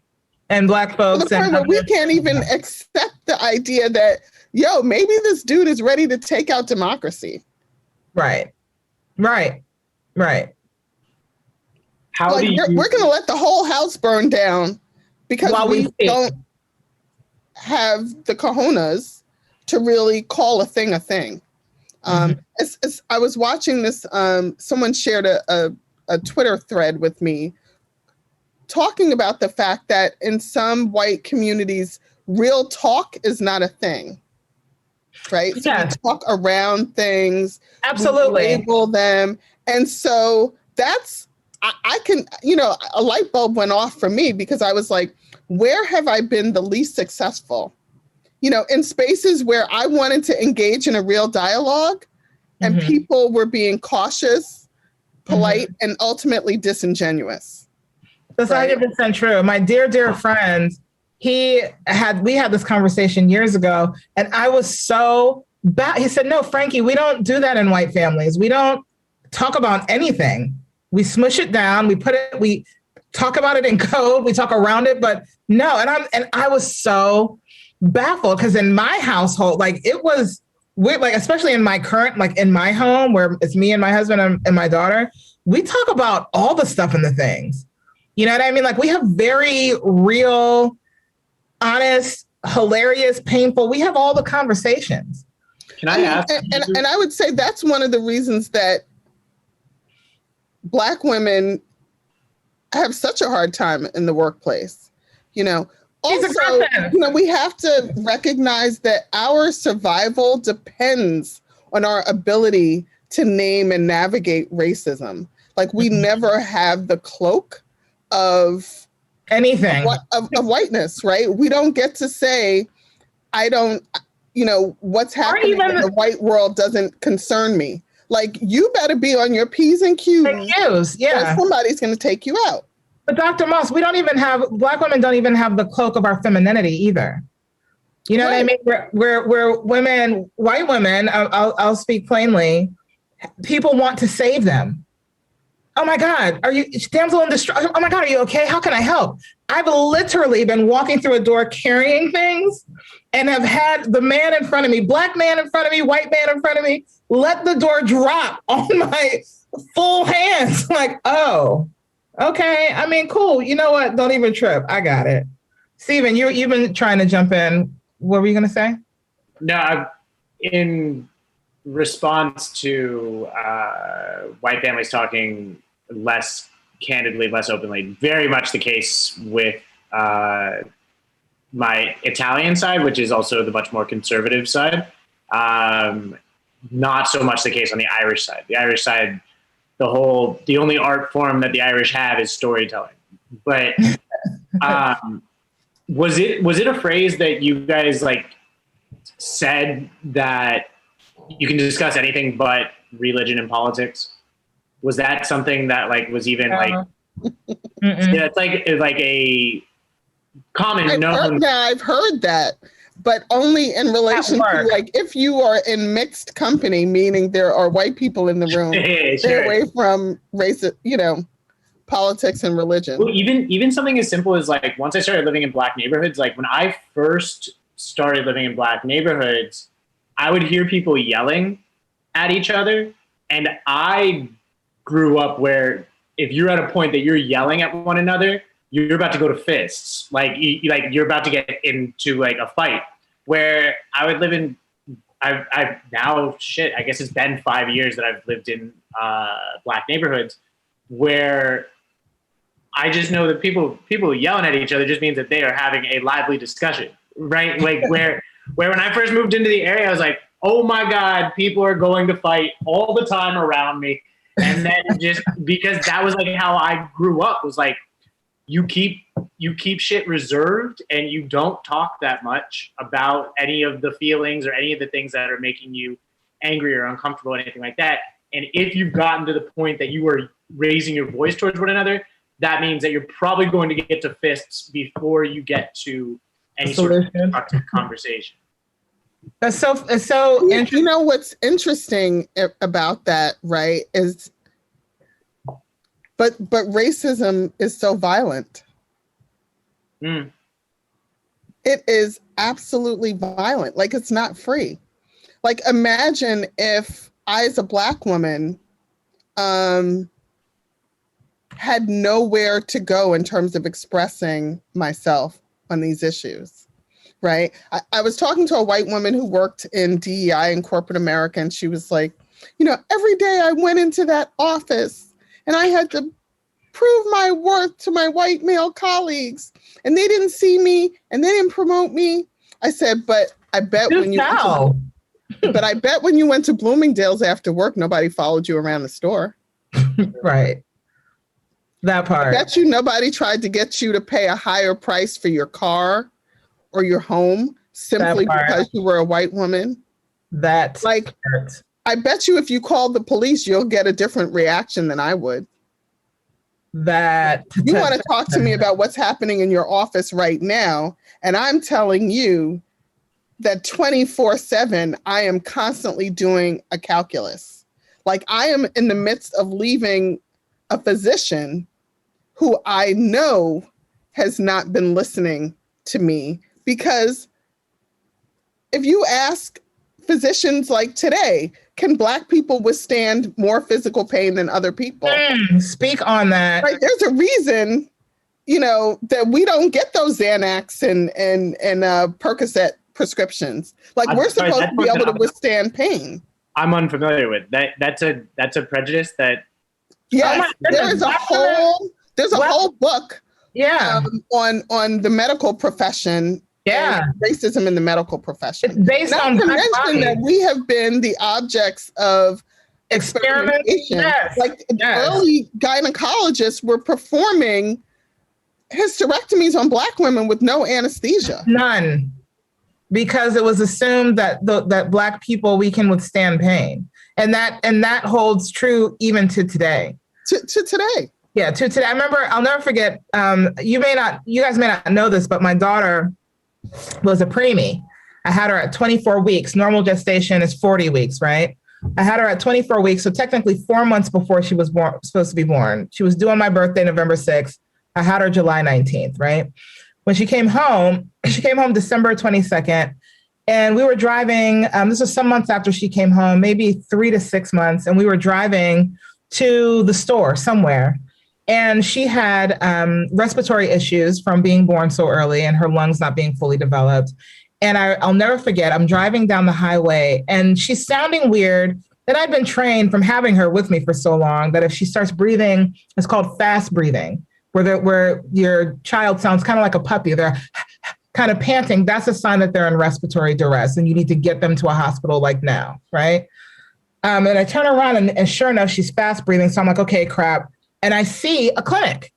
And Black folks. To the point where we can't even accept the idea that, maybe this dude is ready to take out democracy. Right. We're going to let the whole house burn down because we don't have the cojones to really call a thing a thing. I was watching this, someone shared a Twitter thread with me talking about the fact that in some white communities, real talk is not a thing, right? So we talk around things. Absolutely. We label them. And so that's, I can, a light bulb went off for me because I was like, where have I been the least successful? In spaces where I wanted to engage in a real dialogue and people were being cautious, polite, and ultimately disingenuous. That's 100% true. My dear friend, we had this conversation years ago, and I was so bad. He said, no, Franqi, we don't do that in white families. We don't talk about anything. We smush it down. We talk about it in code. We talk around it, but no. And I was so baffled because in my household, it was weird, especially in my current, in my home where it's me and my husband and my daughter, we talk about all the stuff and the things. You know what I mean? We have very real, honest, hilarious, painful. We have all the conversations. Can I ask? And I would say that's one of the reasons that Black women have such a hard time in the workplace. Also, we have to recognize that our survival depends on our ability to name and navigate racism. We never have the cloak of anything of whiteness, right? We don't get to say, I don't what's happening even in the white world doesn't concern me. Like, you better be on your P's and Q's. Yeah. Or somebody's going to take you out. But Dr. Moss, Black women don't even have the cloak of our femininity either. You know what I mean? We're women, white women, I'll speak plainly. People want to save them. Oh my God, are you damsel in distress? Oh my God, are you okay? How can I help? I've literally been walking through a door carrying things and have had the man in front of me, Black man in front of me, white man in front of me, let the door drop on my full hands. Like, oh, okay. I mean, cool. You know what? Don't even trip. I got it. Steven, you've been trying to jump in. What were you going to say? No, in response to white families talking less candidly, less openly, very much the case with my Italian side, which is also the much more conservative side. Not so much the case on the Irish side. The Irish side, the only art form that the Irish have is storytelling. But was it a phrase that you guys said that you can discuss anything but religion and politics? Was that something that was even yeah, it's like a common known. I've heard that, but only in relation to if you are in mixed company, meaning there are white people in the room, stay away from race, politics and religion. Well, even something as simple as once I started living in Black neighborhoods, when I first started living in Black neighborhoods, I would hear people yelling at each other, and I grew up where if you're at a point that you're yelling at one another, you're about to go to fists. You're about to get into a fight. Where I would live in, I've now I guess it's been 5 years that I've lived in Black neighborhoods, where I just know that people yelling at each other just means that they are having a lively discussion, right? Where when I first moved into the area, I was like, oh my God, people are going to fight all the time around me. And then just because that was how I grew up, was you keep shit reserved and you don't talk that much about any of the feelings or any of the things that are making you angry or uncomfortable or anything like that. And if you've gotten to the point that you are raising your voice towards one another, that means that you're probably going to get to fists before you get to any sort of constructive conversation. That's so you know what's interesting about that, right? Is but racism is so violent. It is absolutely violent. It's not free. Imagine if I, as a Black woman, had nowhere to go in terms of expressing myself on these issues. Right. I was talking to a white woman who worked in DEI in corporate America, and she was like, every day I went into that office and I had to prove my worth to my white male colleagues, and they didn't see me and they didn't promote me. I said, but I bet when you went to Bloomingdale's after work, nobody followed you around the store. Right. That part. I bet you nobody tried to get you to pay a higher price for your car or your home simply because you were a white woman. That's I bet you if you called the police, you'll get a different reaction than I would. You want to talk to me about what's happening in your office right now, and I'm telling you that 24/7, I am constantly doing a calculus. I am in the midst of leaving a physician who I know has not been listening to me. Because if you ask physicians today, can Black people withstand more physical pain than other people? Speak on that. Right? There's a reason, that we don't get those Xanax and Percocet prescriptions. We're supposed to be able to withstand pain. I'm unfamiliar with that. That's a prejudice that. Yes, there's a whole book. Yeah. On the medical profession. Yeah. Racism in the medical profession. It's based on to mention that we have been the objects of experimentation. Yes. Early gynecologists were performing hysterectomies on Black women with no anesthesia. None. because it was assumed that that Black people, we can withstand pain. And that holds true even to today. To today. Yeah, to today. I remember, I'll never forget, you guys may not know this, but my daughter was a preemie. I had her at 24 weeks. Normal gestation is 40 weeks, right? I had her at 24 weeks, so technically 4 months before she was supposed to be born. She was due on my birthday, November 6th. I had her July 19th, right? When she came home December 22nd, and we were driving, this was some months after she came home, maybe 3 to 6 months, and we were driving to the store somewhere. And she had respiratory issues from being born so early and her lungs not being fully developed. And I'll never forget, I'm driving down the highway and she's sounding weird. And I'd been trained from having her with me for so long that if she starts breathing, it's called fast breathing, where your child sounds kind of like a puppy. They're kind of panting. That's a sign that they're in respiratory duress and you need to get them to a hospital like now, right? And I turn around and sure enough, she's fast breathing. So I'm like, okay, crap. And I see a clinic.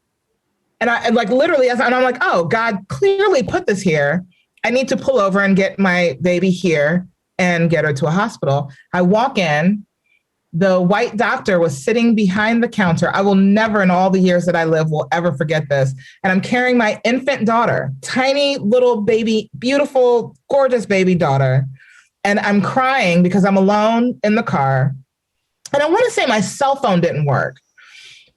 And I like literally, and I'm like, oh, God clearly put this here. I need to pull over and get my baby here and get her to a hospital. I walk in. The white doctor was sitting behind the counter. I will never in all the years that I live will ever forget this. And I'm carrying my infant daughter, tiny little baby, beautiful, gorgeous baby daughter. And I'm crying because I'm alone in the car. And I want to say my cell phone didn't work.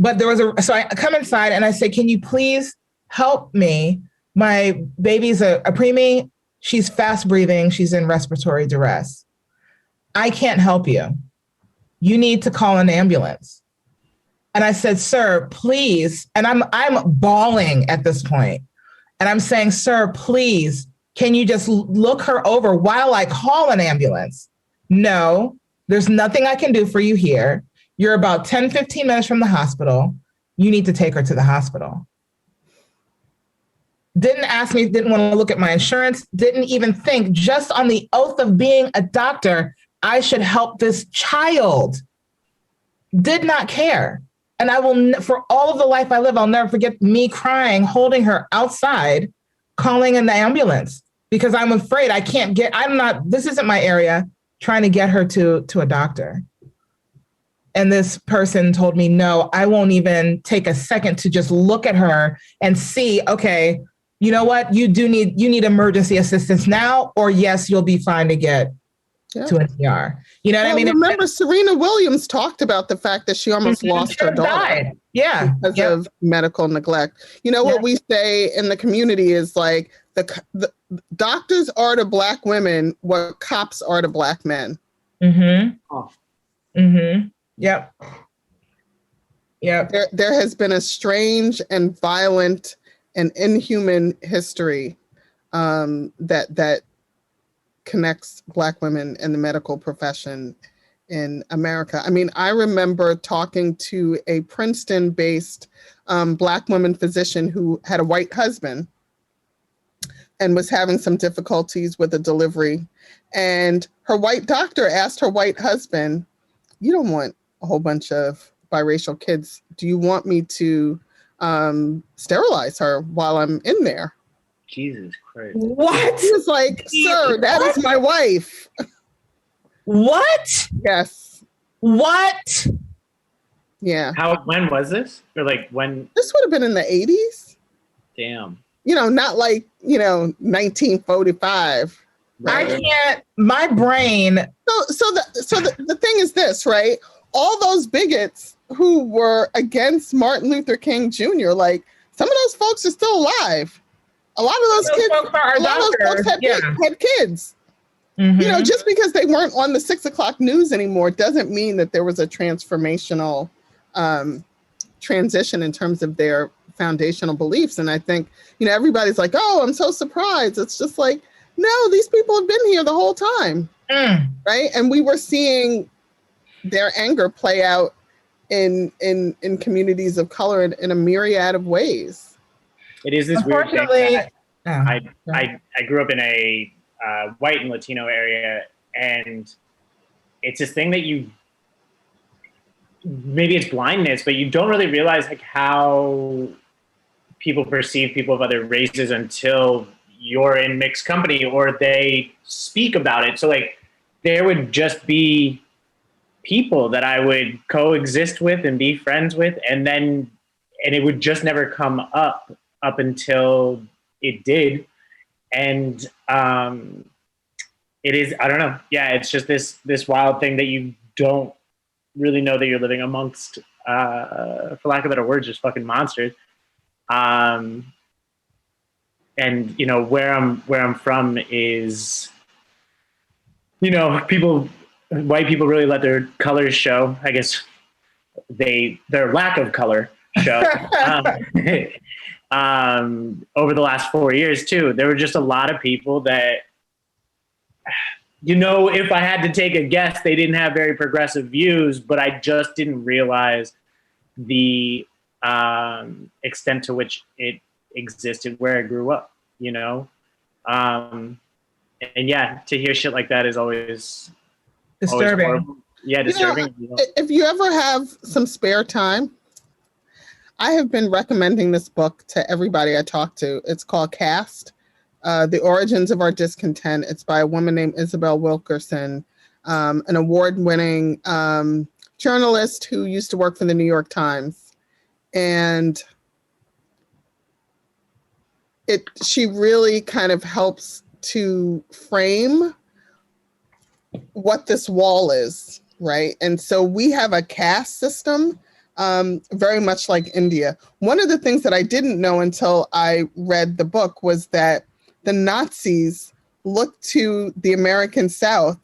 But so I come inside and I say, can you please help me? My baby's a preemie. She's fast breathing. She's in respiratory duress. I can't help you. You need to call an ambulance. And I said, sir, please. And I'm bawling at this point. And I'm saying, sir, please, can you just look her over while I call an ambulance? No, there's nothing I can do for you here. You're about 10, 15 minutes from the hospital. You need to take her to the hospital. Didn't ask me, didn't want to look at my insurance, didn't even think, just on the oath of being a doctor, I should help this child. Did not care. And I will, for all of the life I live, I'll never forget me crying, holding her outside, calling in the ambulance because I'm afraid this isn't my area, trying to get her to a doctor. And this person told me, no, I won't even take a second to just look at her and see, okay, you know what? You need emergency assistance now, or yes, you'll be fine to get to an ER. You know what I mean? Remember, Serena Williams talked about the fact that she almost lost her daughter. Died. Yeah. Because of medical neglect. You know what we say in the community is like, the doctors are to Black women what cops are to Black men. Mm-hmm. Oh. Mm-hmm. Yep. Yep. There has been a strange and violent and inhuman history that connects Black women and the medical profession in America. I mean, I remember talking to a Princeton-based Black woman physician who had a white husband and was having some difficulties with a delivery. And her white doctor asked her white husband, you don't want a whole bunch of biracial kids. Do you want me to sterilize her while I'm in there? Jesus Christ. What? He was like, sir, that is my wife. What? Yes. What? Yeah. When was this? Or like when? This would have been in the 80s. Damn. You know, not like, 1945. Right? I can't, my brain. So the thing is this, right? All those bigots who were against Martin Luther King Jr., like some of those folks are still alive. A lot of those folks had kids. Mm-hmm. Just because they weren't on the 6 o'clock news anymore doesn't mean that there was a transformational transition in terms of their foundational beliefs. And I think, everybody's like, oh, I'm so surprised. It's just like, no, these people have been here the whole time. Right. And we were seeing their anger play out in communities of color in a myriad of ways. It is this weird thing that I grew up in a white and Latino area, and it's this thing that maybe it's blindness, but you don't really realize like how people perceive people of other races until you're in mixed company or they speak about it. So like there would just be people that I would coexist with and be friends with, and it would just never come up until it did. And it is, I don't know. Yeah, it's just this wild thing that you don't really know that you're living amongst, for lack of better words, just fucking monsters. And you know, where I'm from is, you know, white people really let their colors show. I guess their lack of color show. Over the last 4 years too, there were just a lot of people that, you know, if I had to take a guess, they didn't have very progressive views, but I just didn't realize the extent to which it existed where I grew up, you know? And yeah, to hear shit like that is always disturbing. Yeah, disturbing. You know, if you ever have some spare time, I have been recommending this book to everybody I talk to. It's called Caste, The Origins of Our Discontent. It's by a woman named Isabel Wilkerson, an award-winning journalist who used to work for the New York Times. And she really kind of helps to frame what this wall is, right? And so we have a caste system, very much like India. One of the things that I didn't know until I read the book was that the Nazis looked to the American South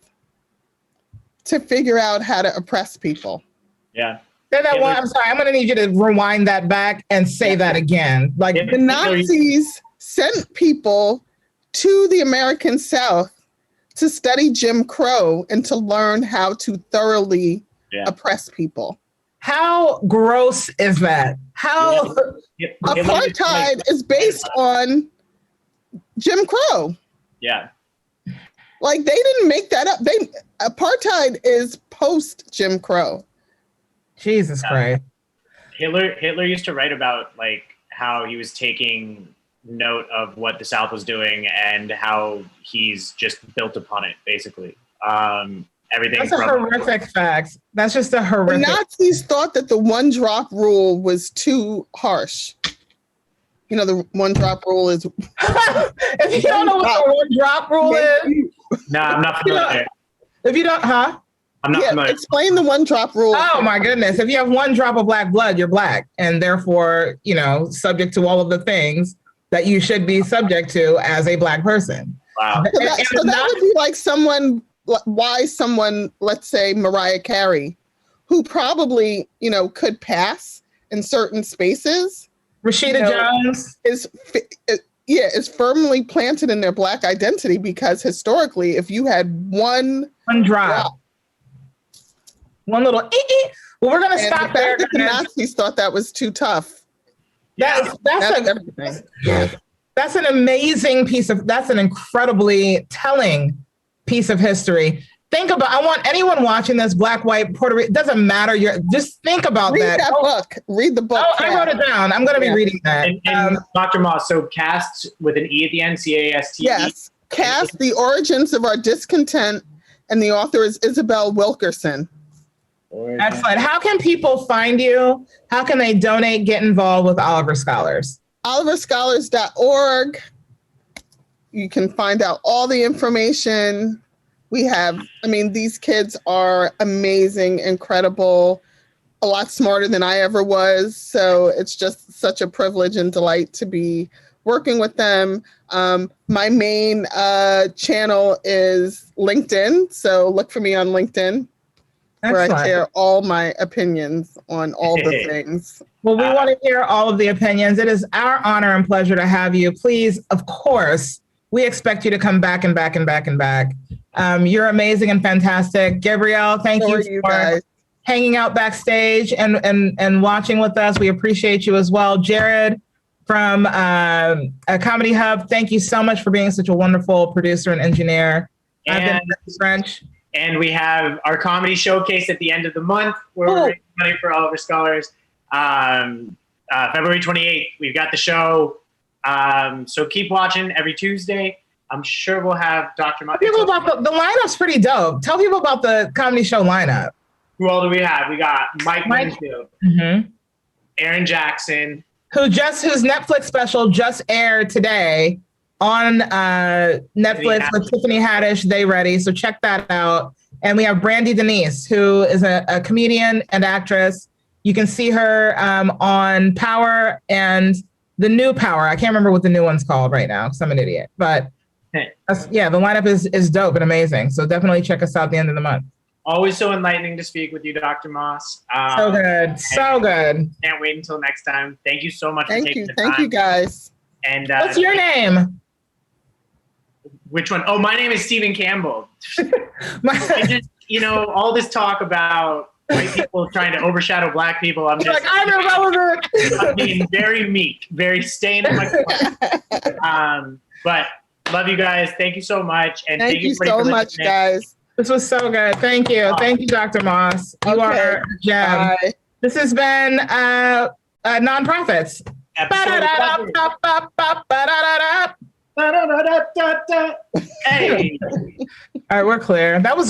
to figure out how to oppress people. Yeah. I'm sorry, I'm going to need you to rewind that back and say that again. Like the Nazis sent people to the American South to study Jim Crow and to learn how to thoroughly oppress people. How gross is that? How apartheid is based on Jim Crow. Yeah. Like they didn't make that up. Apartheid is post Jim Crow. Jesus Christ. Hitler used to write about like how he was taking note of what the South was doing and how he's just built upon it, basically. Everything. That's a horrific fact. That's just a horrific. The Nazis thought that the one drop rule was too harsh. You know, the one drop rule is. If you don't know what the one drop rule is. No, I'm not familiar. If you don't, I'm not familiar. Explain the one drop rule. Oh my goodness. If you have one drop of black blood, you're black. And therefore, you know, subject to all of the things that you should be subject to as a black person. Wow. So that would be like someone, let's say Mariah Carey, who probably, you know, could pass in certain spaces. Rashida Jones is firmly planted in their black identity because historically, if you had one drop, one little well, we're gonna stop there. The Nazis thought that was too tough. That's everything. That's an amazing that's an incredibly telling piece of history. I want anyone watching this, black, white, Puerto Rican, doesn't matter. Just think about that. Read the book. Oh, I wrote it down. I'm going to be reading that. And Dr. Moss, so Caste with an E at the end, Caste. Yes. Caste, The Origins of Our Discontent, and the author is Isabel Wilkerson. Excellent. How can people find you? How can they donate, get involved with Oliver Scholars? oliverscholars.org. You can find out all the information. These kids are amazing, incredible, a lot smarter than I ever was. So it's just such a privilege and delight to be working with them. My main channel is LinkedIn. So look for me on LinkedIn. Excellent. Where I share all my opinions on all the things. Well, we want to hear all of the opinions. It is our honor and pleasure to have you. Please, of course, we expect you to come back and back and back and back. You're amazing and fantastic. Gabrielle, thank you for guys hanging out backstage and watching with us. We appreciate you as well. Jared from Comedy Hub, thank you so much for being such a wonderful producer and engineer. And French. And we have our comedy showcase at the end of the month where we're raising money for Oliver Scholars. February 28th, we've got the show. So keep watching every Tuesday. I'm sure we'll have Dr. Tell people about the lineup's pretty dope. Tell people about the comedy show lineup. Who all do we have? We got Mike Winfield, Aaron Jackson, whose Netflix special just aired today on Netflix with Tiffany Haddish, They Ready. So check that out. And we have Brandy Denise, who is a comedian and actress. You can see her on Power and the new Power. I can't remember what the new one's called right now because I'm an idiot. But the lineup is dope and amazing. So definitely check us out at the end of the month. Always so enlightening to speak with you, Dr. Moss. So good. So good. Can't wait until next time. Thank you so much for taking the time. Thank you, guys. And what's your name? Which one? Oh, my name is Stephen Campbell. All this talk about white people trying to overshadow Black people. I'm just I'm irrelevant. I'm being very meek, very staying in my corner. But love you guys. Thank you so much. And thank you so much, guys. This was so good. Thank you. Thank you, Dr. Moss. You are a gem. Bye. This has been Nonprofits. Hey. All right, we're clear. That was